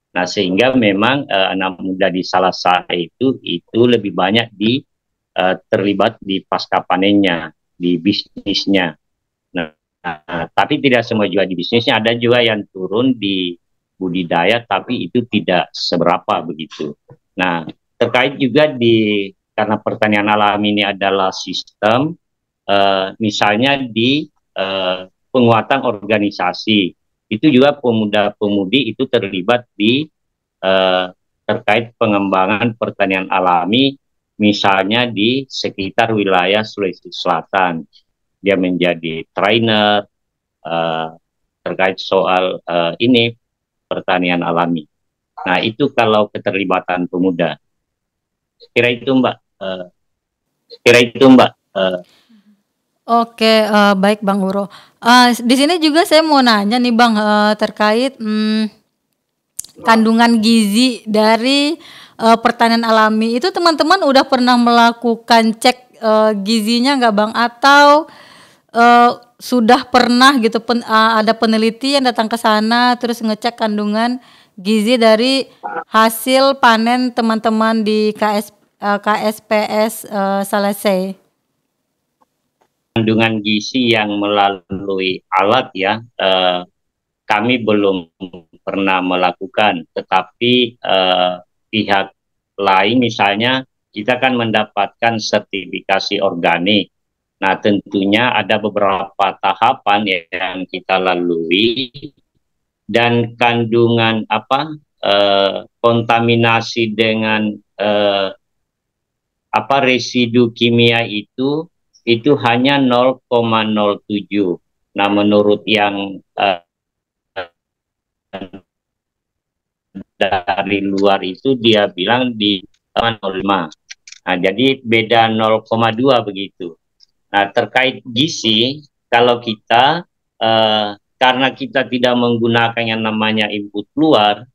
Nah, sehingga memang anak muda di Salasa itu lebih banyak terlibat di pasca panennya, di bisnisnya. Nah, tapi tidak semua juga di bisnisnya, ada juga yang turun di budidaya, tapi itu tidak seberapa begitu. Nah, terkait juga karena pertanian alami ini adalah sistem, misalnya di penguatan organisasi, itu juga pemuda-pemudi itu terlibat terkait pengembangan pertanian alami, misalnya di sekitar wilayah Sulawesi Selatan. Dia menjadi trainer terkait soal ini pertanian alami. Nah, itu kalau keterlibatan pemuda. Kira itu Mbak. Oke, baik Bang Uro. Di sini juga saya mau nanya nih Bang, terkait kandungan gizi dari pertanian alami. Itu teman-teman udah pernah melakukan cek gizinya nggak Bang? Atau sudah pernah gitu ada peneliti yang datang ke sana terus ngecek kandungan gizi dari hasil panen teman-teman di KSPS Salase? Kandungan gizi yang melalui alat ya, kami belum pernah melakukan, tetapi pihak lain misalnya kita kan mendapatkan sertifikasi organik. Nah, tentunya ada beberapa tahapan yang kita lalui, dan kandungan kontaminasi dengan residu kimia itu hanya 0,07. Nah, menurut yang dari luar itu dia bilang di 0,5. Nah, jadi beda 0,2 begitu. Nah, terkait gizi, kalau kita karena kita tidak menggunakan yang namanya input luar,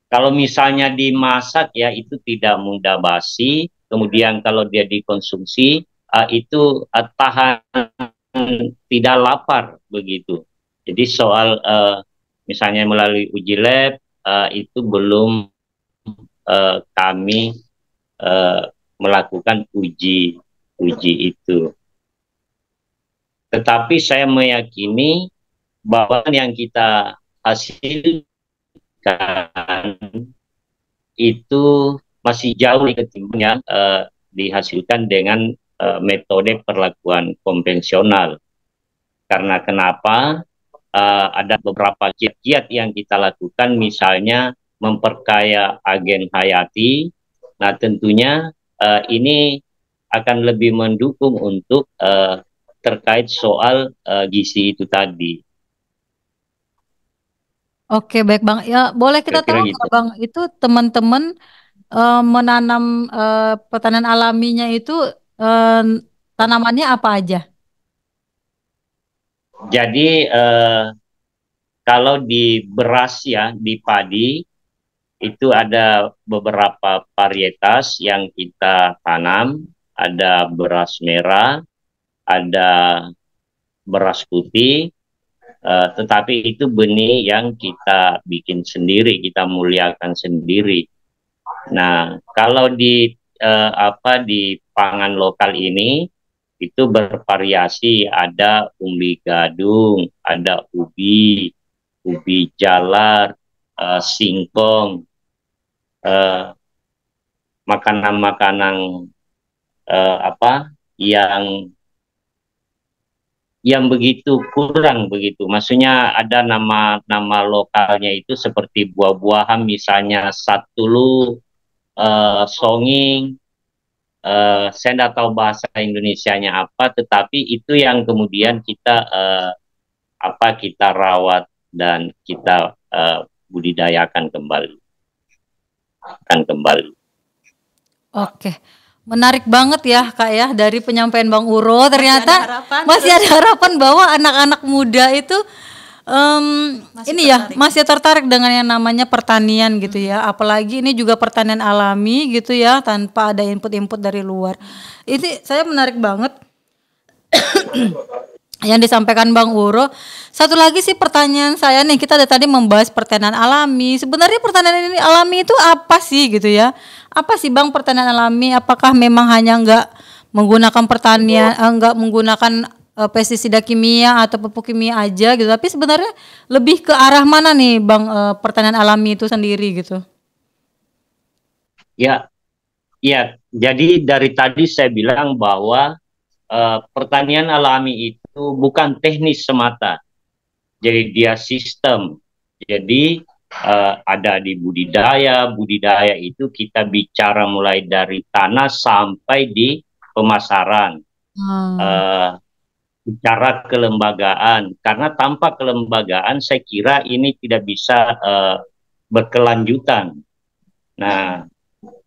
kalau misalnya dimasak ya itu tidak mudah basi. Kemudian kalau dia dikonsumsi itu tahan tidak lapar begitu. Jadi soal misalnya melalui uji lab itu belum kami melakukan uji itu. Tetapi saya meyakini bahwa yang kita hasilkan itu masih jauh ketimbang dihasilkan dengan metode perlakuan konvensional. Karena kenapa? Ada beberapa kiat-kiat yang kita lakukan, misalnya memperkaya agen hayati. Nah, tentunya ini akan lebih mendukung untuk terkait soal gizi itu tadi. Oke, baik Bang. Ya, boleh kita Kira-kira tahu gitu. nggak Bang, itu teman-teman menanam pertanian alaminya itu tanamannya apa aja? Jadi kalau di beras ya, di padi, itu ada beberapa varietas yang kita tanam. Ada beras merah, ada beras putih, tetapi itu benih yang kita bikin sendiri, kita muliakan sendiri. Nah, kalau di di pangan lokal ini itu bervariasi, ada umbi gadung, ada ubi jalar, singkong, makanan-makanan yang begitu kurang begitu. Maksudnya ada nama lokalnya itu seperti buah-buahan, misalnya satulu, songing, saya tidak tahu bahasa Indonesianya apa, tetapi itu yang kemudian kita kita rawat dan kita budidayakan kembali. Oke, menarik banget ya Kak ya, dari penyampaian Bang Uro. Ternyata masih ada harapan bahwa anak-anak muda itu masih tertarik dengan yang namanya pertanian gitu ya. Apalagi ini juga pertanian alami gitu ya, tanpa ada input-input dari luar. Ini saya menarik banget yang disampaikan Bang Uro. Satu lagi sih pertanyaan saya nih, kita tadi membahas pertanian alami. Sebenarnya pertanian ini alami itu apa sih gitu ya? Apa sih Bang pertanian alami? Apakah memang hanya nggak menggunakan nggak menggunakan pestisida kimia atau pupuk kimia aja gitu? Tapi sebenarnya lebih ke arah mana nih Bang pertanian alami itu sendiri gitu? Ya, jadi dari tadi saya bilang bahwa pertanian alami itu bukan teknis semata, jadi dia sistem. Jadi ada di budidaya itu kita bicara mulai dari tanah sampai di pemasaran, bicara kelembagaan, karena tanpa kelembagaan saya kira ini tidak bisa berkelanjutan. Nah,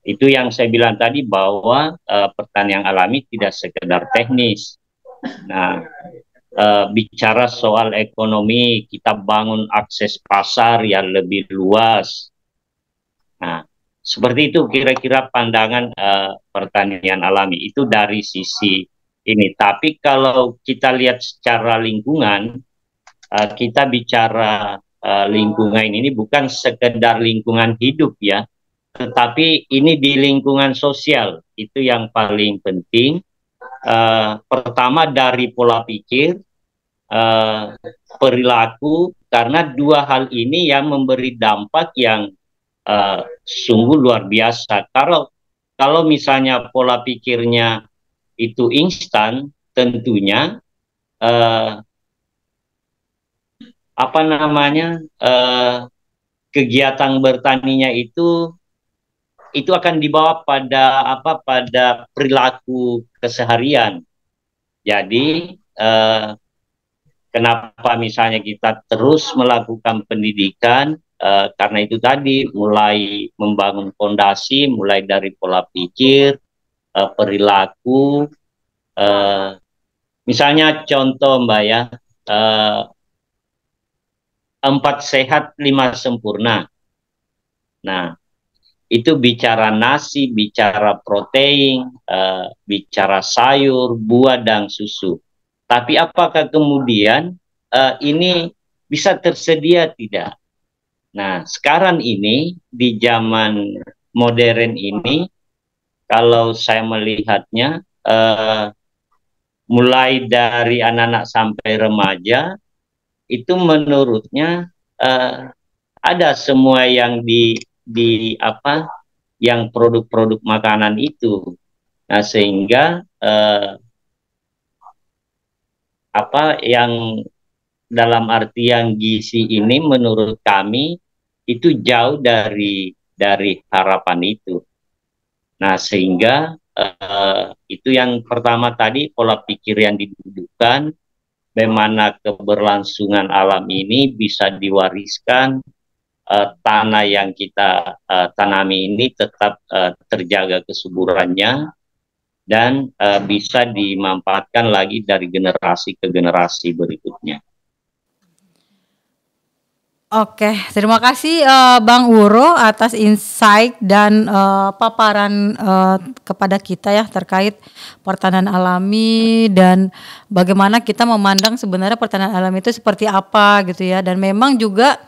itu yang saya bilang tadi bahwa pertanian alami tidak sekedar teknis. Nah, bicara soal ekonomi, kita bangun akses pasar yang lebih luas. Nah, seperti itu kira-kira pandangan pertanian alami itu dari sisi ini. Tapi kalau kita lihat secara lingkungan, kita bicara lingkungan ini bukan sekedar lingkungan hidup ya, tetapi ini di lingkungan sosial, itu yang paling penting. Pertama dari pola pikir, perilaku, karena dua hal ini yang memberi dampak yang sungguh luar biasa. Kalau misalnya pola pikirnya itu instan, tentunya kegiatan bertaninya itu akan dibawa pada perilaku keseharian. Jadi kenapa misalnya kita terus melakukan pendidikan, karena itu tadi mulai membangun fondasi, mulai dari pola pikir, perilaku, misalnya contoh Mbak ya, 4 sehat 5 sempurna. Nah, itu bicara nasi, bicara protein, bicara sayur, buah, dan susu. Tapi apakah kemudian ini bisa tersedia? Tidak. Nah, sekarang ini di zaman modern ini, kalau saya melihatnya, mulai dari anak-anak sampai remaja, itu menurutnya ada semua yang di apa, yang produk-produk makanan itu. Nah, sehingga apa yang dalam artian gizi ini menurut kami itu jauh dari harapan itu. Nah, sehingga itu yang pertama tadi, pola pikir yang didudukan, bagaimana keberlangsungan alam ini bisa diwariskan, tanah yang kita tanami ini tetap terjaga kesuburannya, dan bisa dimanfaatkan lagi dari generasi ke generasi berikutnya. Oke, terima kasih Bang Uro atas insight dan paparan kepada kita ya terkait pertanian alami dan bagaimana kita memandang sebenarnya pertanian alami itu seperti apa gitu ya, dan memang juga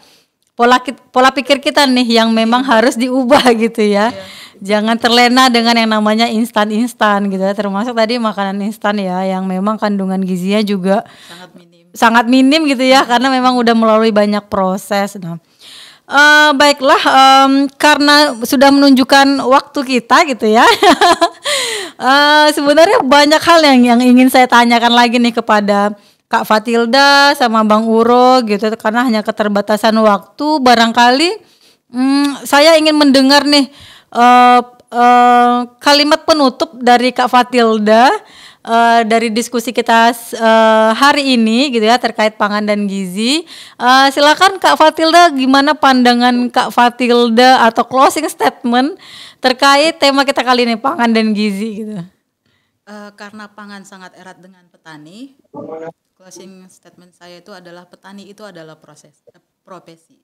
pola pikir kita nih yang memang harus diubah gitu ya. Jangan terlena dengan yang namanya instan-instan gitu ya, termasuk tadi makanan instan ya yang memang kandungan gizinya juga sangat minim gitu ya, karena memang udah melalui banyak proses. Nah, baiklah, karena sudah menunjukkan waktu kita gitu ya. Sebenarnya banyak hal yang ingin saya tanyakan lagi nih kepada Kak Fathilda sama Bang Uro gitu, karena hanya keterbatasan waktu. Barangkali saya ingin mendengar nih kalimat penutup dari Kak Fathilda dari diskusi kita hari ini gitu ya terkait pangan dan gizi. Silakan Kak Fathilda, gimana pandangan Kak Fathilda atau closing statement terkait tema kita kali ini, pangan dan gizi gitu. Karena pangan sangat erat dengan petani, closing statement saya itu adalah petani itu adalah profesi.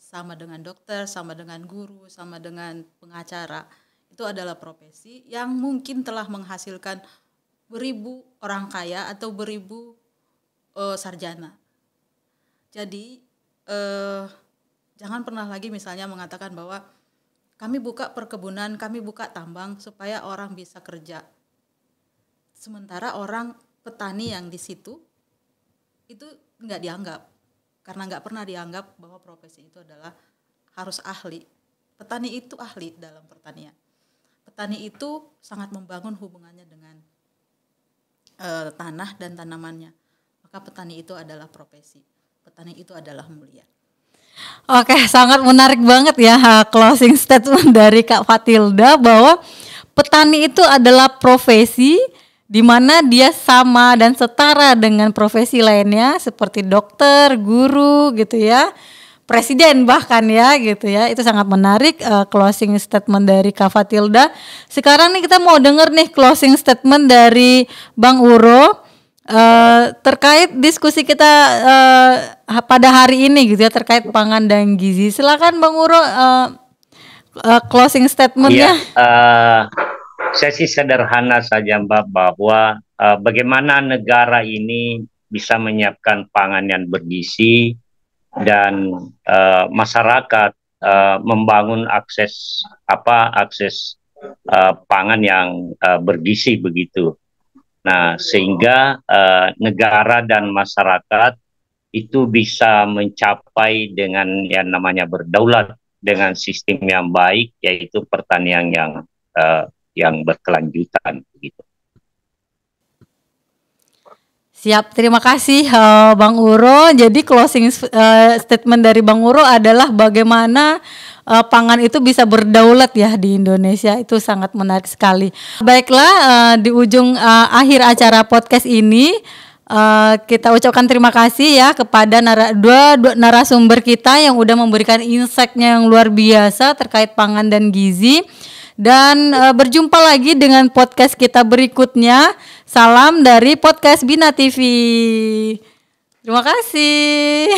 Sama dengan dokter, sama dengan guru, sama dengan pengacara. Itu adalah profesi yang mungkin telah menghasilkan beribu orang kaya atau beribu sarjana. Jadi jangan pernah lagi misalnya mengatakan bahwa kami buka perkebunan, kami buka tambang supaya orang bisa kerja. Sementara orang petani yang di situ itu nggak dianggap, karena nggak pernah dianggap bahwa profesi itu adalah harus ahli. Petani itu ahli dalam pertanian. Petani itu sangat membangun hubungannya dengan tanah dan tanamannya. Maka petani itu adalah profesi. Petani itu adalah mulia. Oke, sangat menarik banget ya closing statement dari Kak Fathilda bahwa petani itu adalah profesi di mana dia sama dan setara dengan profesi lainnya seperti dokter, guru gitu ya, presiden bahkan ya gitu ya. Itu sangat menarik closing statement dari Kak Fathilda. Sekarang nih kita mau denger nih closing statement dari Bang Uro terkait diskusi kita pada hari ini gitu ya terkait pangan dan gizi. Silakan Bang Uro closing statementnya. Saya sih sederhana saja Mbak, bahwa bagaimana negara ini bisa menyiapkan pangan yang bergizi dan masyarakat membangun akses pangan yang bergizi begitu. Nah, sehingga negara dan masyarakat itu bisa mencapai dengan yang namanya berdaulat dengan sistem yang baik, yaitu pertanian yang berkelanjutan begitu. Siap, terima kasih Bang Uro. Jadi closing statement dari Bang Uro adalah bagaimana pangan itu bisa berdaulat ya di Indonesia. Itu sangat menarik sekali. Baiklah, di ujung akhir acara podcast ini kita ucapkan terima kasih ya kepada dua narasumber kita yang udah memberikan insight-nya yang luar biasa terkait pangan dan gizi. Dan berjumpa lagi dengan podcast kita berikutnya. Salam dari podcast Bina TV. Terima kasih.